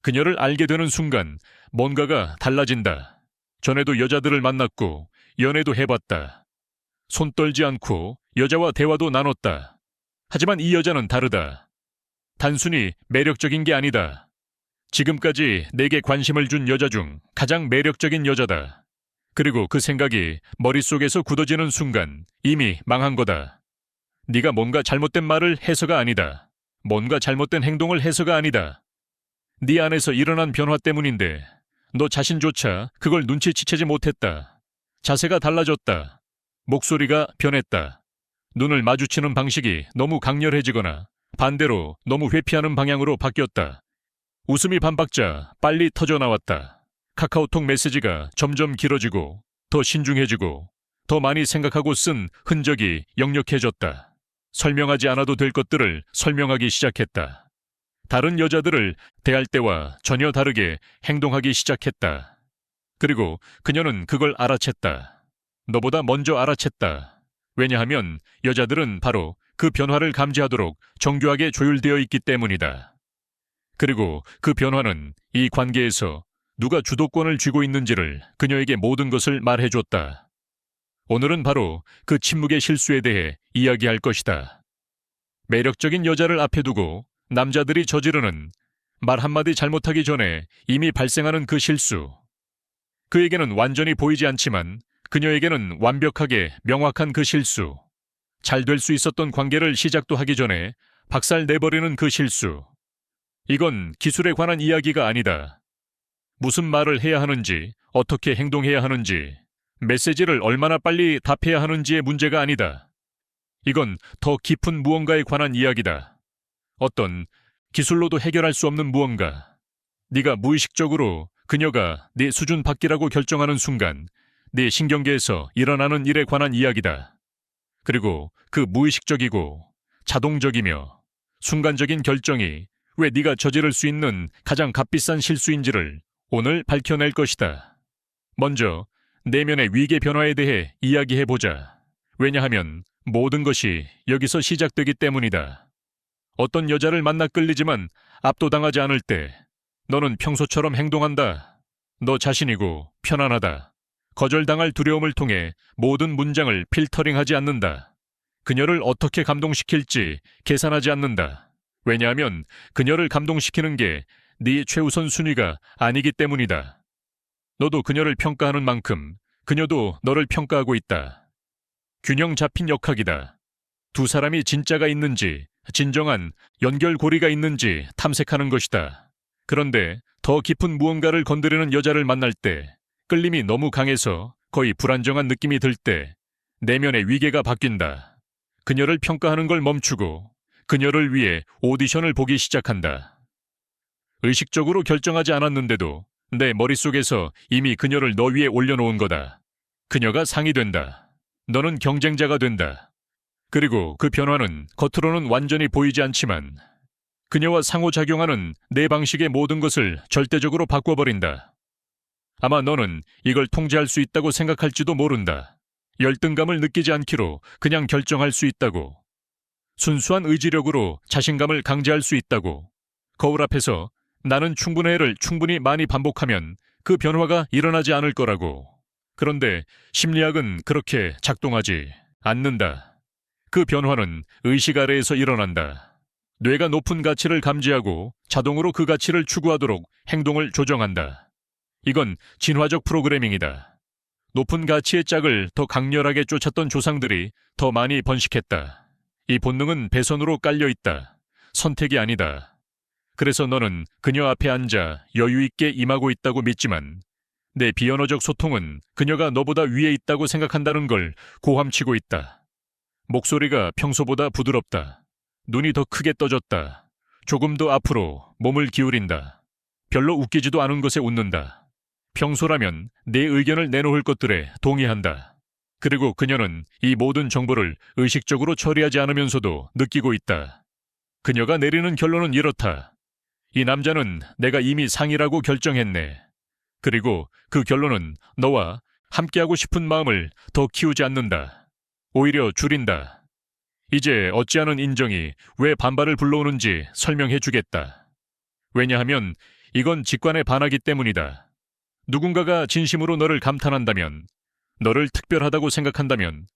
그녀를 알게 되는 순간 뭔가가 달라진다. 전에도 여자들을 만났고 연애도 해봤다. 손 떨지 않고 여자와 대화도 나눴다. 하지만 이 여자는 다르다. 단순히 매력적인 게 아니다. 지금까지 내게 관심을 준 여자 중 가장 매력적인 여자다. 그리고 그 생각이 머릿속에서 굳어지는 순간 이미 망한 거다. 네가 뭔가 잘못된 말을 해서가 아니다. 뭔가 잘못된 행동을 해서가 아니다. 네 안에서 일어난 변화 때문인데 너 자신조차 그걸 눈치채지 못했다. 자세가 달라졌다. 목소리가 변했다. 눈을 마주치는 방식이 너무 강렬해지거나 반대로 너무 회피하는 방향으로 바뀌었다. 웃음이 반박자 빨리 터져나왔다. 카카오톡 메시지가 점점 길어지고 더 신중해지고 더 많이 생각하고 쓴 흔적이 역력해졌다. 설명하지 않아도 될 것들을 설명하기 시작했다. 다른 여자들을 대할 때와 전혀 다르게 행동하기 시작했다. 그리고 그녀는 그걸 알아챘다. 너보다 먼저 알아챘다. 왜냐하면 여자들은 바로 그 변화를 감지하도록 정교하게 조율되어 있기 때문이다. 그리고 그 변화는 이 관계에서 누가 주도권을 쥐고 있는지를 그녀에게 모든 것을 말해줬다. 오늘은 바로 그 침묵의 실수에 대해 이야기할 것이다. 매력적인 여자를 앞에 두고 남자들이 저지르는 말 한마디 잘못하기 전에 이미 발생하는 그 실수. 그에게는 완전히 보이지 않지만 그녀에게는 완벽하게 명확한 그 실수. 잘 될 수 있었던 관계를 시작도 하기 전에 박살 내버리는 그 실수. 이건 기술에 관한 이야기가 아니다. 무슨 말을 해야 하는지, 어떻게 행동해야 하는지, 메시지를 얼마나 빨리 답해야 하는지의 문제가 아니다. 이건 더 깊은 무언가에 관한 이야기다. 어떤 기술로도 해결할 수 없는 무언가. 네가 무의식적으로 그녀가 네 수준 밖이라고 결정하는 순간 네 신경계에서 일어나는 일에 관한 이야기다. 그리고 그 무의식적이고 자동적이며 순간적인 결정이 왜 네가 저지를 수 있는 가장 값비싼 실수인지를 오늘 밝혀낼 것이다. 먼저 내면의 위계 변화에 대해 이야기해보자. 왜냐하면 모든 것이 여기서 시작되기 때문이다. 어떤 여자를 만나 끌리지만 압도당하지 않을 때 너는 평소처럼 행동한다. 너 자신이고 편안하다. 거절당할 두려움을 통해 모든 문장을 필터링하지 않는다. 그녀를 어떻게 감동시킬지 계산하지 않는다. 왜냐하면 그녀를 감동시키는 게 네 최우선 순위가 아니기 때문이다. 너도 그녀를 평가하는 만큼 그녀도 너를 평가하고 있다. 균형 잡힌 역학이다. 두 사람이 진짜가 있는지, 진정한 연결고리가 있는지 탐색하는 것이다. 그런데 더 깊은 무언가를 건드리는 여자를 만날 때, 끌림이 너무 강해서 거의 불안정한 느낌이 들 때, 내면의 위계가 바뀐다. 그녀를 평가하는 걸 멈추고 그녀를 위해 오디션을 보기 시작한다. 의식적으로 결정하지 않았는데도 내 머릿속에서 이미 그녀를 너 위에 올려놓은 거다. 그녀가 상이 된다. 너는 경쟁자가 된다. 그리고 그 변화는 겉으로는 완전히 보이지 않지만 그녀와 상호작용하는 내 방식의 모든 것을 절대적으로 바꿔버린다. 아마 너는 이걸 통제할 수 있다고 생각할지도 모른다. 열등감을 느끼지 않기로 그냥 결정할 수 있다고. 순수한 의지력으로 자신감을 강제할 수 있다고. 거울 앞에서 나는 충분해를 충분히 많이 반복하면 그 변화가 일어나지 않을 거라고. 그런데 심리학은 그렇게 작동하지 않는다. 그 변화는 의식 아래에서 일어난다. 뇌가 높은 가치를 감지하고 자동으로 그 가치를 추구하도록 행동을 조정한다. 이건 진화적 프로그래밍이다. 높은 가치의 짝을 더 강렬하게 쫓았던 조상들이 더 많이 번식했다. 이 본능은 배선으로 깔려 있다. 선택이 아니다. 그래서 너는 그녀 앞에 앉아 여유 있게 임하고 있다고 믿지만 내 비언어적 소통은 그녀가 너보다 위에 있다고 생각한다는 걸 고함치고 있다. 목소리가 평소보다 부드럽다. 눈이 더 크게 떠졌다. 조금 더 앞으로 몸을 기울인다. 별로 웃기지도 않은 것에 웃는다. 평소라면 내 의견을 내놓을 것들에 동의한다. 그리고 그녀는 이 모든 정보를 의식적으로 처리하지 않으면서도 느끼고 있다. 그녀가 내리는 결론은 이렇다. 이 남자는 내가 이미 상이라고 결정했네. 그리고 그 결론은 너와 함께하고 싶은 마음을 더 키우지 않는다. 오히려 줄인다. 이제 어찌하는 인정이 왜 반발을 불러오는지 설명해 주겠다. 왜냐하면 이건 직관에 반하기 때문이다. 누군가가 진심으로 너를 감탄한다면, 너를 특별하다고 생각한다면,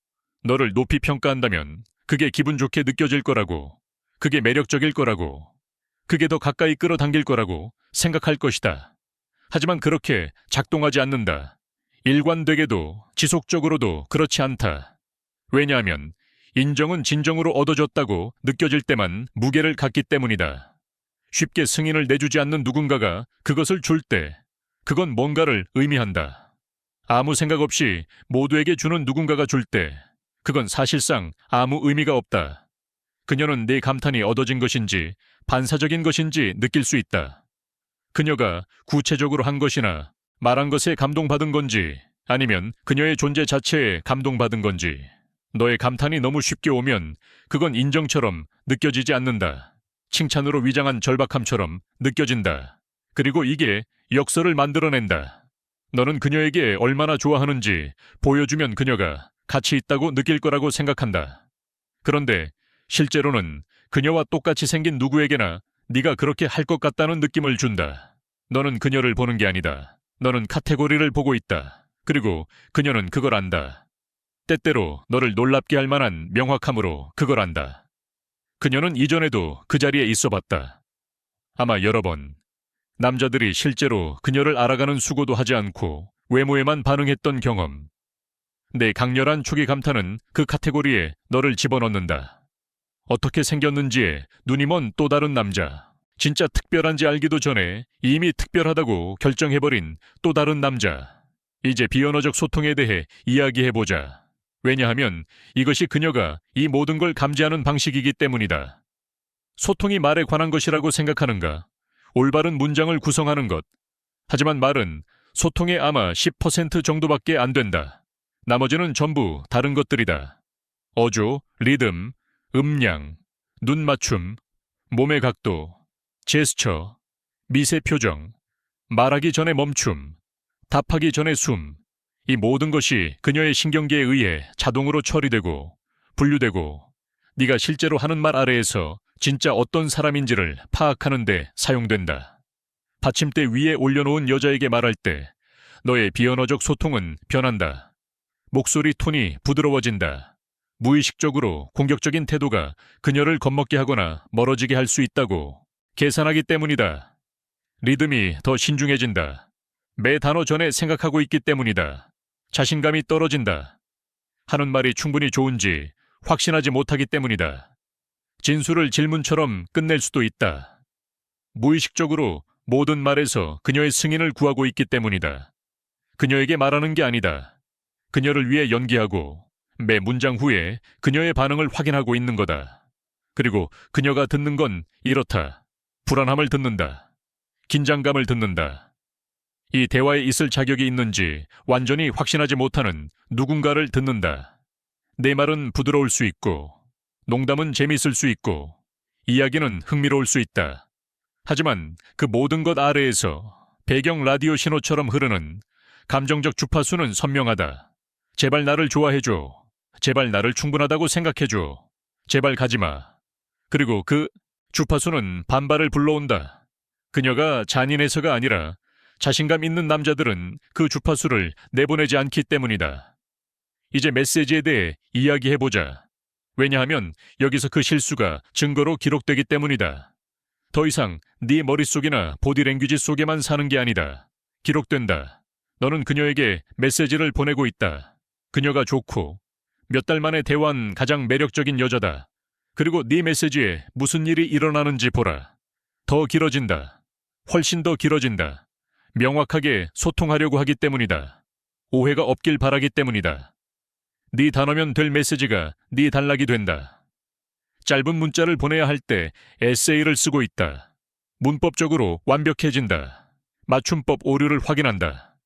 너를 높이 평가한다면 그게 기분 좋게 느껴질 거라고, 그게 매력적일 거라고, 그게 더 가까이 끌어당길 거라고 생각할 것이다. 하지만 그렇게 작동하지 않는다. 일관되게도 지속적으로도 그렇지 않다. 왜냐하면 인정은 진정으로 얻어졌다고 느껴질 때만 무게를 갖기 때문이다. 쉽게 승인을 내주지 않는 누군가가 그것을 줄 때, 그건 뭔가를 의미한다. 아무 생각 없이 모두에게 주는 누군가가 줄 때, 그건 사실상 아무 의미가 없다. 그녀는 네 감탄이 얻어진 것인지 반사적인 것인지 느낄 수 있다. 그녀가 구체적으로 한 것이나 말한 것에 감동받은 건지, 아니면 그녀의 존재 자체에 감동받은 건지, 너의 감탄이 너무 쉽게 오면 그건 인정처럼 느껴지지 않는다. 칭찬으로 위장한 절박함처럼 느껴진다. 그리고 이게 역설을 만들어낸다. 너는 그녀에게 얼마나 좋아하는지 보여주면 그녀가 가치 있다고 느낄 거라고 생각한다. 그런데 실제로는 그녀와 똑같이 생긴 누구에게나 네가 그렇게 할 것 같다는 느낌을 준다. 너는 그녀를 보는 게 아니다. 너는 카테고리를 보고 있다. 그리고 그녀는 그걸 안다. 때때로 너를 놀랍게 할 만한 명확함으로 그걸 안다. 그녀는 이전에도 그 자리에 있어 봤다. 아마 여러 번. 남자들이 실제로 그녀를 알아가는 수고도 하지 않고 외모에만 반응했던 경험. 내 강렬한 초기 감탄은 그 카테고리에 너를 집어넣는다. 어떻게 생겼는지에 눈이 먼 또 다른 남자. 진짜 특별한지 알기도 전에 이미 특별하다고 결정해버린 또 다른 남자. 이제 비언어적 소통에 대해 이야기해보자. 왜냐하면 이것이 그녀가 이 모든 걸 감지하는 방식이기 때문이다. 소통이 말에 관한 것이라고 생각하는가? 올바른 문장을 구성하는 것. 하지만 말은 소통의 아마 10% 정도밖에 안 된다. 나머지는 전부 다른 것들이다. 어조, 리듬, 음량, 눈 맞춤, 몸의 각도, 제스처, 미세 표정, 말하기 전에 멈춤, 답하기 전에 숨. 이 모든 것이 그녀의 신경계에 의해 자동으로 처리되고 분류되고 네가 실제로 하는 말 아래에서 진짜 어떤 사람인지를 파악하는 데 사용된다. 받침대 위에 올려놓은 여자에게 말할 때 너의 비언어적 소통은 변한다. 목소리 톤이 부드러워진다. 무의식적으로 공격적인 태도가 그녀를 겁먹게 하거나 멀어지게 할 수 있다고 계산하기 때문이다. 리듬이 더 신중해진다. 매 단어 전에 생각하고 있기 때문이다. 자신감이 떨어진다. 하는 말이 충분히 좋은지 확신하지 못하기 때문이다. 진술을 질문처럼 끝낼 수도 있다. 무의식적으로 모든 말에서 그녀의 승인을 구하고 있기 때문이다. 그녀에게 말하는 게 아니다. 그녀를 위해 연기하고 매 문장 후에 그녀의 반응을 확인하고 있는 거다. 그리고 그녀가 듣는 건 이렇다. 불안함을 듣는다. 긴장감을 듣는다. 이 대화에 있을 자격이 있는지 완전히 확신하지 못하는 누군가를 듣는다. 내 말은 부드러울 수 있고, 농담은 재밌을 수 있고, 이야기는 흥미로울 수 있다. 하지만 그 모든 것 아래에서 배경 라디오 신호처럼 흐르는 감정적 주파수는 선명하다. 제발 나를 좋아해줘. 제발 나를 충분하다고 생각해줘. 제발 가지마. 그리고 그 주파수는 반발을 불러온다. 그녀가 잔인해서가 아니라 자신감 있는 남자들은 그 주파수를 내보내지 않기 때문이다. 이제 메시지에 대해 이야기해보자. 왜냐하면 여기서 그 실수가 증거로 기록되기 때문이다. 더 이상 네 머릿속이나 보디랭귀지 속에만 사는 게 아니다. 기록된다. 너는 그녀에게 메시지를 보내고 있다. 그녀가 좋고 몇 달 만에 대화한 가장 매력적인 여자다. 그리고 네 메시지에 무슨 일이 일어나는지 보라. 더 길어진다. 훨씬 더 길어진다. 명확하게 소통하려고 하기 때문이다. 오해가 없길 바라기 때문이다. 네 단어면 될 메시지가 네 단락이 된다. 짧은 문자를 보내야 할 때 에세이를 쓰고 있다. 문법적으로 완벽해진다. 맞춤법 오류를 확인한다.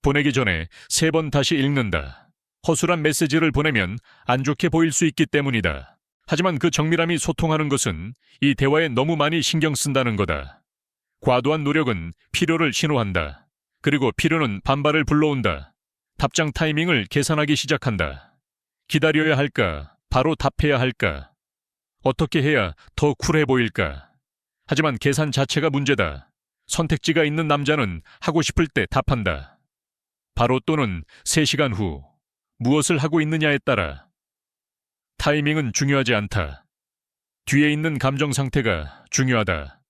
보내기 전에 3번 다시 읽는다. 허술한 메시지를 보내면 안 좋게 보일 수 있기 때문이다. 하지만 그 정밀함이 소통하는 것은 이 대화에 너무 많이 신경 쓴다는 거다. 과도한 노력은 필요를 신호한다. 그리고 필요는 반발을 불러온다. 답장 타이밍을 계산하기 시작한다. 기다려야 할까? 바로 답해야 할까? 어떻게 해야 더 쿨해 보일까? 하지만 계산 자체가 문제다. 선택지가 있는 남자는 하고 싶을 때 답한다. 바로 또는 3시간 후 무엇을 하고 있느냐에 따라. 타이밍은 중요하지 않다. 뒤에 있는 감정 상태가 중요하다.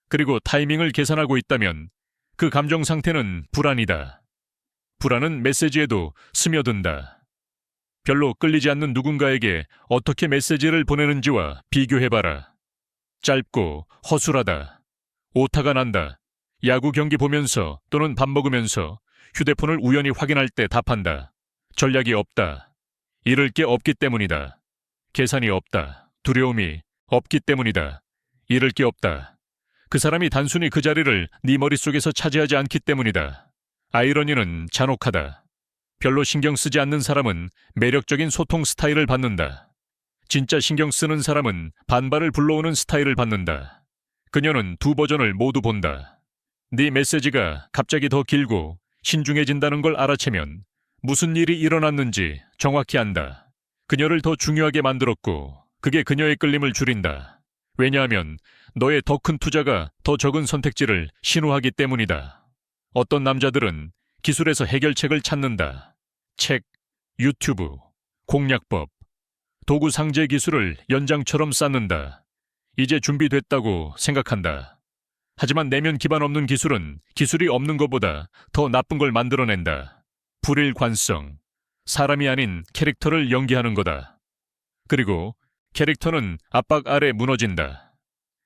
그리고 타이밍을 계산하고 있다면 그 감정 상태는 불안이다. 불안은 메시지에도 스며든다. 별로 끌리지 않는 누군가에게 어떻게 메시지를 보내는지와 비교해봐라. 짧고 허술하다. 오타가 난다. 야구 경기 보면서 또는 밥 먹으면서 휴대폰을 우연히 확인할 때 답한다. 전략이 없다. 잃을 게 없기 때문이다. 계산이 없다. 두려움이 없기 때문이다. 잃을 게 없다. 그 사람이 단순히 그 자리를 네 머릿속에서 차지하지 않기 때문이다. 아이러니는 잔혹하다. 별로 신경 쓰지 않는 사람은 매력적인 소통 스타일을 받는다. 진짜 신경 쓰는 사람은 반발을 불러오는 스타일을 받는다. 그녀는 2버전을 모두 본다. 네 메시지가 갑자기 더 길고 신중해진다는 걸 알아채면 무슨 일이 일어났는지 정확히 안다. 그녀를 더 중요하게 만들었고 그게 그녀의 끌림을 줄인다. 왜냐하면 너의 더 큰 투자가 더 적은 선택지를 신호하기 때문이다. 어떤 남자들은 기술에서 해결책을 찾는다. 책, 유튜브, 공략법, 도구 상제 기술을 연장처럼 쌓는다. 이제 준비됐다고 생각한다. 하지만 내면 기반 없는 기술은 기술이 없는 것보다 더 나쁜 걸 만들어낸다. 불일관성, 사람이 아닌 캐릭터를 연기하는 거다. 그리고 캐릭터는 압박 아래 무너진다.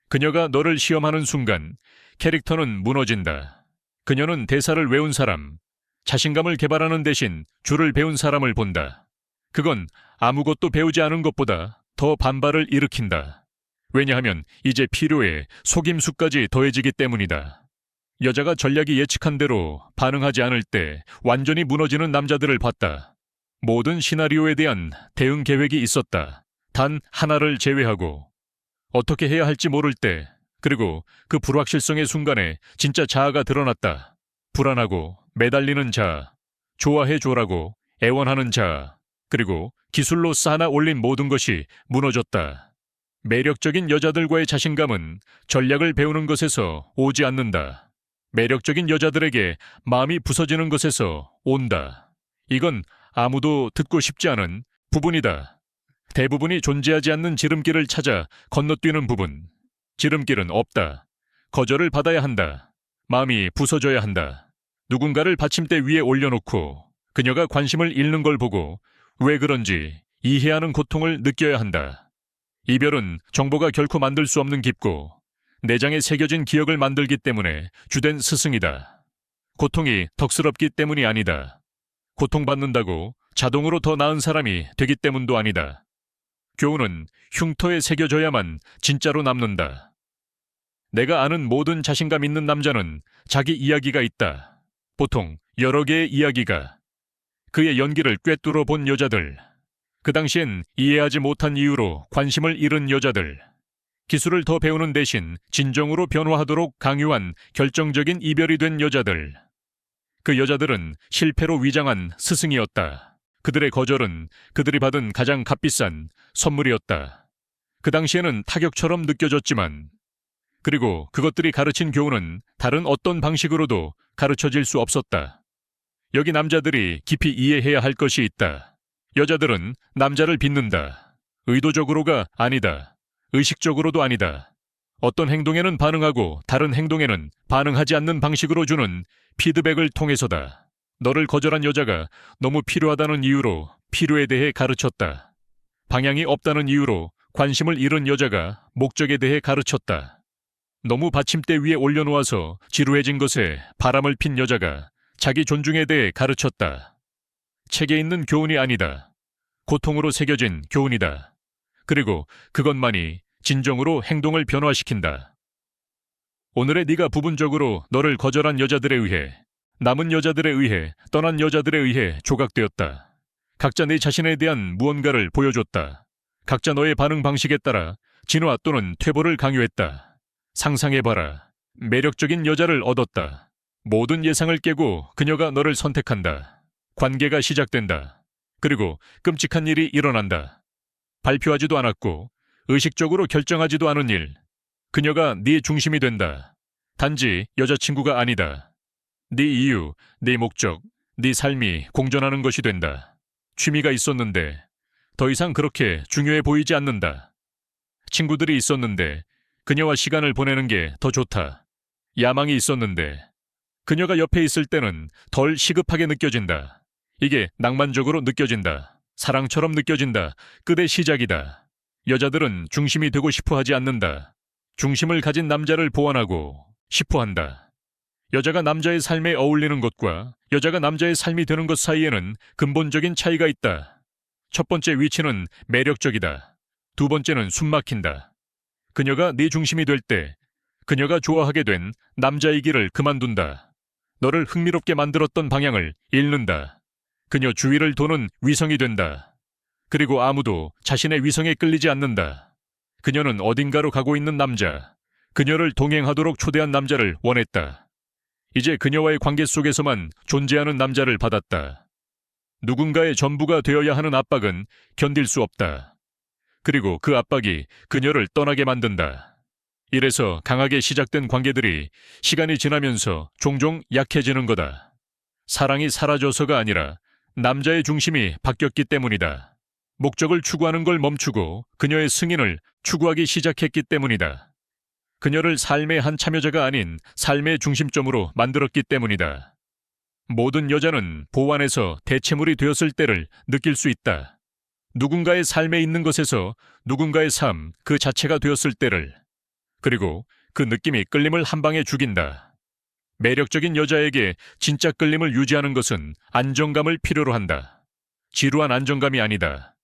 그녀가 너를 시험하는 순간 캐릭터는 무너진다. 그녀는 대사를 외운 사람, 자신감을 개발하는 대신 줄을 배운 사람을 본다. 그건 아무것도 배우지 않은 것보다 더 반발을 일으킨다. 왜냐하면 이제 필요에 속임수까지 더해지기 때문이다. 여자가 전략이 예측한 대로 반응하지 않을 때 완전히 무너지는 남자들을 봤다. 모든 시나리오에 대한 대응 계획이 있었다. 단 하나를 제외하고. 어떻게 해야 할지 모를 때, 그리고 그 불확실성의 순간에 진짜 자아가 드러났다. 불안하고 매달리는 자아, 좋아해줘라고 애원하는 자아, 그리고 기술로 쌓아 올린 모든 것이 무너졌다. 매력적인 여자들과의 자신감은 전략을 배우는 것에서 오지 않는다. 매력적인 여자들에게 마음이 부서지는 것에서 온다. 이건 아무도 듣고 싶지 않은 부분이다. 대부분이 존재하지 않는 지름길을 찾아 건너뛰는 부분. 지름길은 없다. 거절을 받아야 한다. 마음이 부서져야 한다. 누군가를 받침대 위에 올려놓고 그녀가 관심을 잃는 걸 보고 왜 그런지 이해하는 고통을 느껴야 한다. 이별은 정보가 결코 만들 수 없는 깊고 내장에 새겨진 기억을 만들기 때문에 주된 스승이다. 고통이 덕스럽기 때문이 아니다. 고통받는다고 자동으로 더 나은 사람이 되기 때문도 아니다. 교훈은 흉터에 새겨져야만 진짜로 남는다. 내가 아는 모든 자신감 있는 남자는 자기 이야기가 있다. 보통 여러 개의 이야기가. 그의 연기를 꿰뚫어 본 여자들. 그 당시엔 이해하지 못한 이유로 관심을 잃은 여자들. 기술을 더 배우는 대신 진정으로 변화하도록 강요한 결정적인 이별이 된 여자들. 그 여자들은 실패로 위장한 스승이었다. 그들의 거절은 그들이 받은 가장 값비싼 선물이었다. 그 당시에는 타격처럼 느껴졌지만, 그리고 그것들이 가르친 교훈은 다른 어떤 방식으로도 가르쳐질 수 없었다. 여기 남자들이 깊이 이해해야 할 것이 있다. 여자들은 남자를 빚는다. 의도적으로가 아니다. 의식적으로도 아니다. 어떤 행동에는 반응하고 다른 행동에는 반응하지 않는 방식으로 주는 피드백을 통해서다. 너를 거절한 여자가 너무 필요하다는 이유로 필요에 대해 가르쳤다. 방향이 없다는 이유로 관심을 잃은 여자가 목적에 대해 가르쳤다. 너무 받침대 위에 올려놓아서 지루해진 것에 바람을 핀 여자가 자기 존중에 대해 가르쳤다. 책에 있는 교훈이 아니다. 고통으로 새겨진 교훈이다. 그리고 그것만이 진정으로 행동을 변화시킨다. 오늘의 네가 부분적으로 너를 거절한 여자들에 의해, 남은 여자들에 의해, 떠난 여자들에 의해 조각되었다. 각자 내 자신에 대한 무언가를 보여줬다. 각자 너의 반응 방식에 따라 진화 또는 퇴보를 강요했다. 상상해봐라. 매력적인 여자를 얻었다. 모든 예상을 깨고 그녀가 너를 선택한다. 관계가 시작된다. 그리고 끔찍한 일이 일어난다. 발표하지도 않았고 의식적으로 결정하지도 않은 일. 그녀가 네 중심이 된다. 단지 여자친구가 아니다. 네 이유, 네 목적, 네 삶이 공존하는 것이 된다. 취미가 있었는데 더 이상 그렇게 중요해 보이지 않는다. 친구들이 있었는데 그녀와 시간을 보내는 게 더 좋다. 야망이 있었는데 그녀가 옆에 있을 때는 덜 시급하게 느껴진다. 이게 낭만적으로 느껴진다. 사랑처럼 느껴진다. 끝의 시작이다. 여자들은 중심이 되고 싶어 하지 않는다. 중심을 가진 남자를 보완하고 싶어 한다. 여자가 남자의 삶에 어울리는 것과 여자가 남자의 삶이 되는 것 사이에는 근본적인 차이가 있다. 첫 번째 위치는 매력적이다. 두 번째는 숨막힌다. 그녀가 네 중심이 될 때 그녀가 좋아하게 된 남자의 길을 그만둔다. 너를 흥미롭게 만들었던 방향을 잃는다. 그녀 주위를 도는 위성이 된다. 그리고 아무도 자신의 위성에 끌리지 않는다. 그녀는 어딘가로 가고 있는 남자, 그녀를 동행하도록 초대한 남자를 원했다. 이제 그녀와의 관계 속에서만 존재하는 남자를 받았다. 누군가의 전부가 되어야 하는 압박은 견딜 수 없다. 그리고 그 압박이 그녀를 떠나게 만든다. 이래서 강하게 시작된 관계들이 시간이 지나면서 종종 약해지는 거다. 사랑이 사라져서가 아니라 남자의 중심이 바뀌었기 때문이다. 목적을 추구하는 걸 멈추고 그녀의 승인을 추구하기 시작했기 때문이다. 그녀를 삶의 한 참여자가 아닌 삶의 중심점으로 만들었기 때문이다. 모든 여자는 보완에서 대체물이 되었을 때를 느낄 수 있다. 누군가의 삶에 있는 것에서 누군가의 삶 그 자체가 되었을 때를. 그리고 그 느낌이 끌림을 한 방에 죽인다. 매력적인 여자에게 진짜 끌림을 유지하는 것은 안정감을 필요로 한다. 지루한 안정감이 아니다.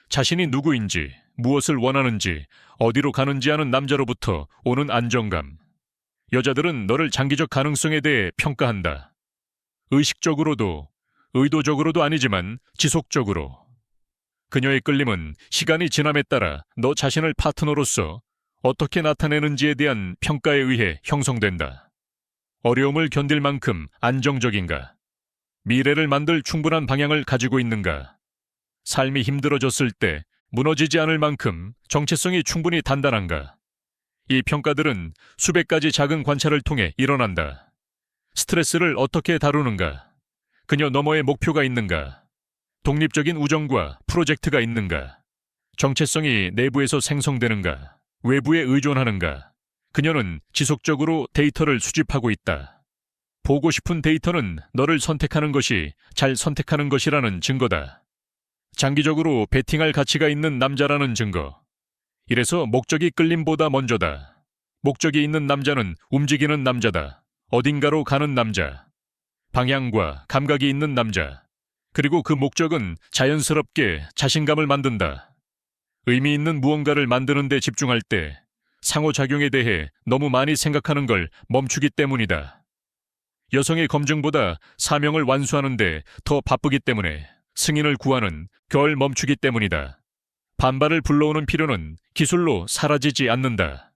자신이 누구인지, 무엇을 원하는지, 어디로 가는지 아는 남자로부터 오는 안정감. 여자들은 너를 장기적 가능성에 대해 평가한다. 의식적으로도, 의도적으로도 아니지만 지속적으로. 그녀의 끌림은 시간이 지남에 따라 너 자신을 파트너로서 어떻게 나타내는지에 대한 평가에 의해 형성된다. 어려움을 견딜 만큼 안정적인가? 미래를 만들 충분한 방향을 가지고 있는가? 삶이 힘들어졌을 때 무너지지 않을 만큼 정체성이 충분히 단단한가? 이 평가들은 수백 가지 작은 관찰을 통해 일어난다. 스트레스를 어떻게 다루는가? 그녀 너머의 목표가 있는가? 독립적인 우정과 프로젝트가 있는가? 정체성이 내부에서 생성되는가? 외부에 의존하는가? 그녀는 지속적으로 데이터를 수집하고 있다. 보고 싶은 데이터는 너를 선택하는 것이 잘 선택하는 것이라는 증거다. 장기적으로 베팅할 가치가 있는 남자라는 증거. 이래서 목적이 끌림보다 먼저다. 목적이 있는 남자는 움직이는 남자다. 어딘가로 가는 남자. 방향과 감각이 있는 남자. 그리고 그 목적은 자연스럽게 자신감을 만든다. 의미 있는 무언가를 만드는 데 집중할 때 상호작용에 대해 너무 많이 생각하는 걸 멈추기 때문이다. 여성의 검증보다 사명을 완수하는 데 더 바쁘기 때문에 승인을 구하는 결 멈추기 때문이다. 반발을 불러오는 필요는 기술로 사라지지 않는다.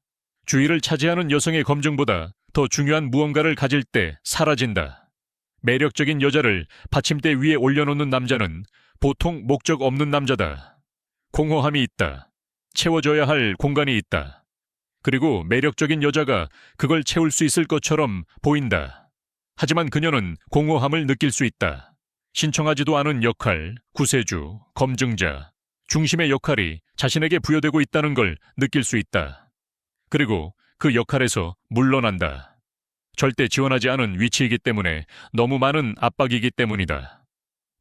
주의를 차지하는 여성의 검증보다 더 중요한 무언가를 가질 때 사라진다. 매력적인 여자를 받침대 위에 올려놓는 남자는 보통 목적 없는 남자다. 공허함이 있다. 채워져야 할 공간이 있다. 그리고 매력적인 여자가 그걸 채울 수 있을 것처럼 보인다. 하지만 그녀는 공허함을 느낄 수 있다. 신청하지도 않은 역할, 구세주, 검증자, 중심의 역할이 자신에게 부여되고 있다는 걸 느낄 수 있다. 그리고 그 역할에서 물러난다. 절대 지원하지 않은 위치이기 때문에 너무 많은 압박이기 때문이다.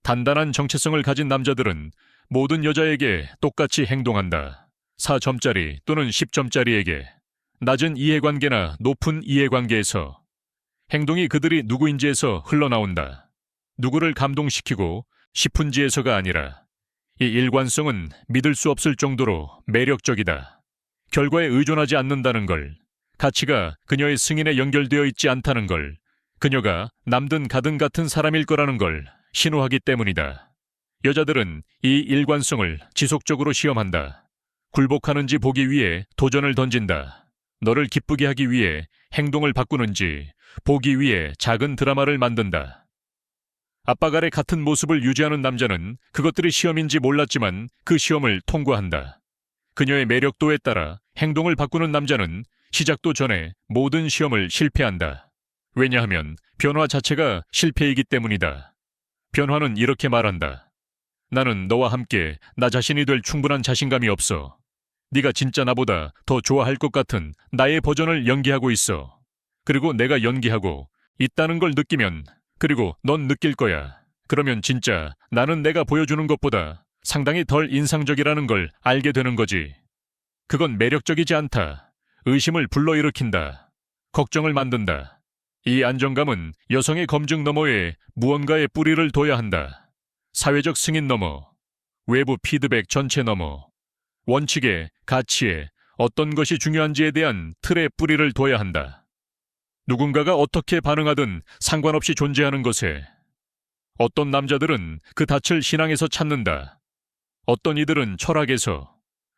단단한 정체성을 가진 남자들은 모든 여자에게 똑같이 행동한다. 4점짜리 또는 10점짜리에게, 낮은 이해관계나 높은 이해관계에서. 행동이 그들이 누구인지에서 흘러나온다. 누구를 감동시키고 싶은지에서가 아니라. 이 일관성은 믿을 수 없을 정도로 매력적이다. 결과에 의존하지 않는다는 걸, 가치가 그녀의 승인에 연결되어 있지 않다는 걸, 그녀가 남든 가든 같은 사람일 거라는 걸 신호하기 때문이다. 여자들은 이 일관성을 지속적으로 시험한다. 굴복하는지 보기 위해 도전을 던진다. 너를 기쁘게 하기 위해 행동을 바꾸는지 보기 위해 작은 드라마를 만든다. 압박 아래 같은 모습을 유지하는 남자는 그것들이 시험인지 몰랐지만 그 시험을 통과한다. 그녀의 매력도에 따라 행동을 바꾸는 남자는 시작도 전에 모든 시험을 실패한다. 왜냐하면 변화 자체가 실패이기 때문이다. 변화는 이렇게 말한다. 나는 너와 함께 나 자신이 될 충분한 자신감이 없어. 네가 진짜 나보다 더 좋아할 것 같은 나의 버전을 연기하고 있어. 그리고 내가 연기하고 있다는 걸 느끼면, 그리고 넌 느낄 거야. 그러면 진짜 나는 내가 보여주는 것보다 상당히 덜 인상적이라는 걸 알게 되는 거지. 그건 매력적이지 않다. 의심을 불러일으킨다. 걱정을 만든다. 이 안정감은 여성의 검증 너머에 무언가의 뿌리를 둬야 한다. 사회적 승인 너머, 외부 피드백 전체 너머, 원칙에, 가치에 어떤 것이 중요한지에 대한 틀의 뿌리를 둬야 한다. 누군가가 어떻게 반응하든 상관없이 존재하는 것에. 어떤 남자들은 그 닻을 신앙에서 찾는다. 어떤 이들은 철학에서,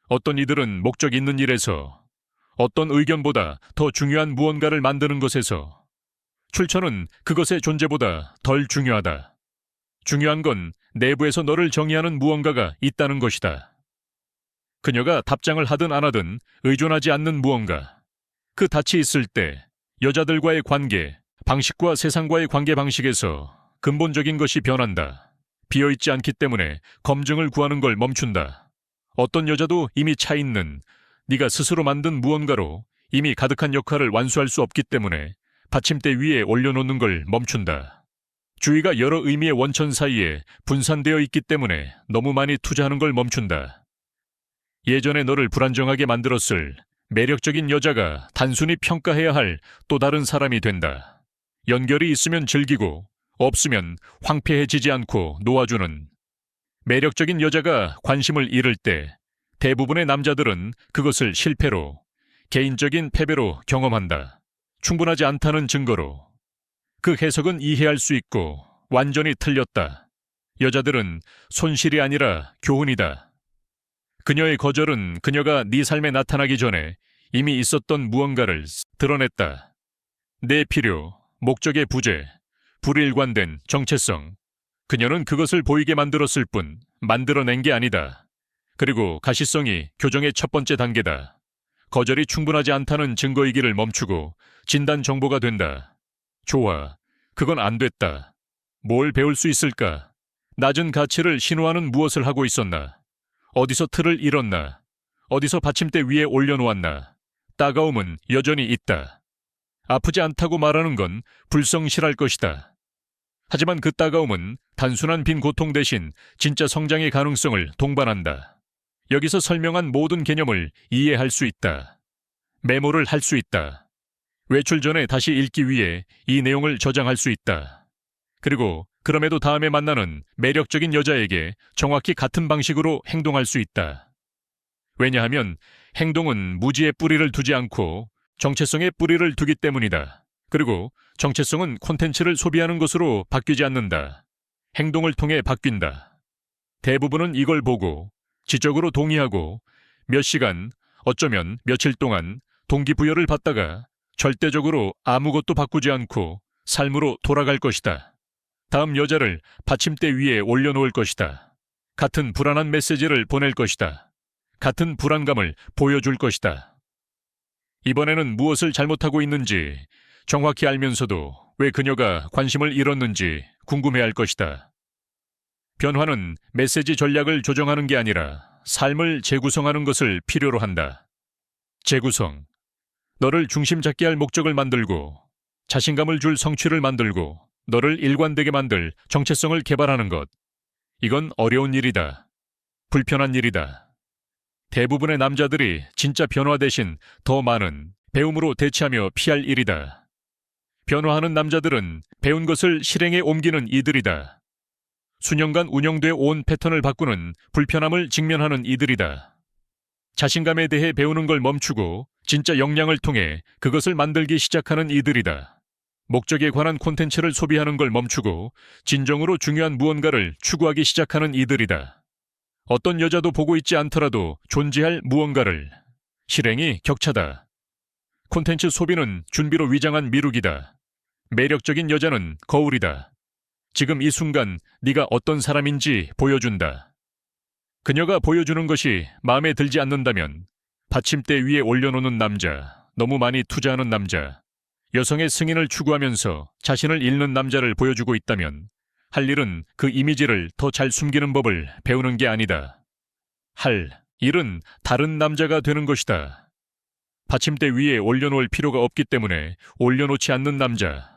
어떤 이들은 목적 있는 일에서, 어떤 의견보다 더 중요한 무언가를 만드는 것에서. 출처는 그것의 존재보다 덜 중요하다. 중요한 건 내부에서 너를 정의하는 무언가가 있다는 것이다. 그녀가 답장을 하든 안 하든 의존하지 않는 무언가. 그 닻이 있을 때 여자들과의 관계, 방식과 세상과의 관계 방식에서 근본적인 것이 변한다. 비어있지 않기 때문에 검증을 구하는 걸 멈춘다. 어떤 여자도 이미 차 있는, 네가 스스로 만든 무언가로 이미 가득한 역할을 완수할 수 없기 때문에 받침대 위에 올려놓는 걸 멈춘다. 주의가 여러 의미의 원천 사이에 분산되어 있기 때문에 너무 많이 투자하는 걸 멈춘다. 예전에 너를 불안정하게 만들었을 매력적인 여자가 단순히 평가해야 할 또 다른 사람이 된다. 연결이 있으면 즐기고 없으면 황폐해지지 않고 놓아주는. 매력적인 여자가 관심을 잃을 때 대부분의 남자들은 그것을 실패로, 개인적인 패배로 경험한다. 충분하지 않다는 증거로. 그 해석은 이해할 수 있고 완전히 틀렸다. 여자들은 손실이 아니라 교훈이다. 그녀의 거절은 그녀가 네 삶에 나타나기 전에 이미 있었던 무언가를 드러냈다. 내 필요, 목적의 부재, 불일관된 정체성. 그녀는 그것을 보이게 만들었을 뿐 만들어낸 게 아니다. 그리고 가시성이 교정의 첫 번째 단계다. 거절이 충분하지 않다는 증거이기를 멈추고 진단 정보가 된다. 좋아. 그건 안 됐다. 뭘 배울 수 있을까? 낮은 가치를 신호하는 무엇을 하고 있었나? 어디서 틀을 잃었나? 어디서 받침대 위에 올려놓았나? 따가움은 여전히 있다. 아프지 않다고 말하는 건 불성실할 것이다. 하지만 그 따가움은 단순한 빈 고통 대신 진짜 성장의 가능성을 동반한다. 여기서 설명한 모든 개념을 이해할 수 있다. 메모를 할 수 있다. 외출 전에 다시 읽기 위해 이 내용을 저장할 수 있다. 그리고 그럼에도 다음에 만나는 매력적인 여자에게 정확히 같은 방식으로 행동할 수 있다. 왜냐하면 행동은 무지의 뿌리를 두지 않고 정체성의 뿌리를 두기 때문이다. 그리고 정체성은 콘텐츠를 소비하는 것으로 바뀌지 않는다. 행동을 통해 바뀐다. 대부분은 이걸 보고 지적으로 동의하고 몇 시간, 어쩌면 며칠 동안 동기부여를 받다가 절대적으로 아무것도 바꾸지 않고 삶으로 돌아갈 것이다. 다음 여자를 받침대 위에 올려놓을 것이다. 같은 불안한 메시지를 보낼 것이다. 같은 불안감을 보여줄 것이다. 이번에는 무엇을 잘못하고 있는지 정확히 알면서도 왜 그녀가 관심을 잃었는지 궁금해할 것이다. 변화는 메시지 전략을 조정하는 게 아니라 삶을 재구성하는 것을 필요로 한다. 재구성. 너를 중심 잡게 할 목적을 만들고 자신감을 줄 성취를 만들고 너를 일관되게 만들 정체성을 개발하는 것. 이건 어려운 일이다. 불편한 일이다. 대부분의 남자들이 진짜 변화 대신 더 많은 배움으로 대체하며 피할 일이다. 변화하는 남자들은 배운 것을 실행에 옮기는 이들이다. 수년간 운영돼 온 패턴을 바꾸는 불편함을 직면하는 이들이다. 자신감에 대해 배우는 걸 멈추고 진짜 역량을 통해 그것을 만들기 시작하는 이들이다. 목적에 관한 콘텐츠를 소비하는 걸 멈추고 진정으로 중요한 무언가를 추구하기 시작하는 이들이다. 어떤 여자도 보고 있지 않더라도 존재할 무언가를. 실행이 격차다. 콘텐츠 소비는 준비로 위장한 미루기다. 매력적인 여자는 거울이다. 지금 이 순간 네가 어떤 사람인지 보여준다. 그녀가 보여주는 것이 마음에 들지 않는다면 받침대 위에 올려놓는 남자, 너무 많이 투자하는 남자, 여성의 승인을 추구하면서 자신을 잃는 남자를 보여주고 있다면 할 일은 그 이미지를 더 잘 숨기는 법을 배우는 게 아니다. 할 일은 다른 남자가 되는 것이다. 받침대 위에 올려놓을 필요가 없기 때문에 올려놓지 않는 남자.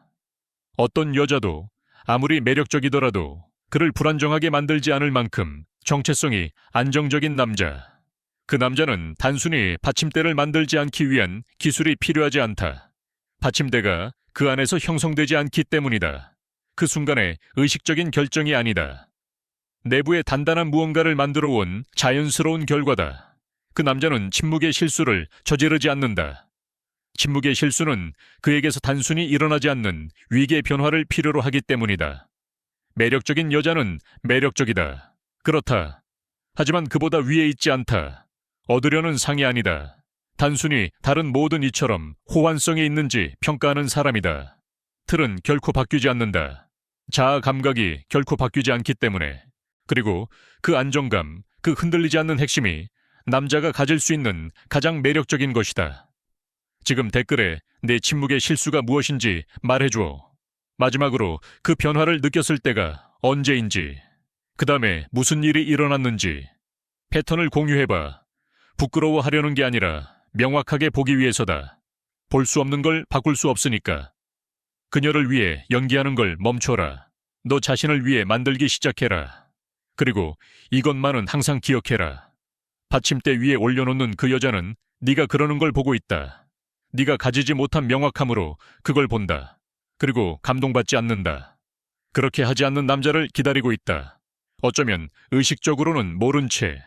어떤 여자도 아무리 매력적이더라도 그를 불안정하게 만들지 않을 만큼 정체성이 안정적인 남자. 그 남자는 단순히 받침대를 만들지 않기 위한 기술이 필요하지 않다. 받침대가 그 안에서 형성되지 않기 때문이다. 그 순간의 의식적인 결정이 아니다. 내부에 단단한 무언가를 만들어 온 자연스러운 결과다. 그 남자는 침묵의 실수를 저지르지 않는다. 침묵의 실수는 그에게서 단순히 일어나지 않는 위계 변화를 필요로 하기 때문이다. 매력적인 여자는 매력적이다. 그렇다. 하지만 그보다 위에 있지 않다. 얻으려는 상이 아니다. 단순히 다른 모든 이처럼 호환성이 있는지 평가하는 사람이다. 틀은 결코 바뀌지 않는다. 자아 감각이 결코 바뀌지 않기 때문에. 그리고 그 안정감, 그 흔들리지 않는 핵심이 남자가 가질 수 있는 가장 매력적인 것이다. 지금 댓글에 내 침묵의 실수가 무엇인지 말해줘. 마지막으로 그 변화를 느꼈을 때가 언제인지, 그 다음에 무슨 일이 일어났는지 패턴을 공유해봐. 부끄러워하려는 게 아니라 명확하게 보기 위해서다. 볼 수 없는 걸 바꿀 수 없으니까. 그녀를 위해 연기하는 걸 멈춰라. 너 자신을 위해 만들기 시작해라. 그리고 이것만은 항상 기억해라. 받침대 위에 올려놓는 그 여자는 네가 그러는 걸 보고 있다. 네가 가지지 못한 명확함으로 그걸 본다. 그리고 감동받지 않는다. 그렇게 하지 않는 남자를 기다리고 있다. 어쩌면 의식적으로는 모른 채.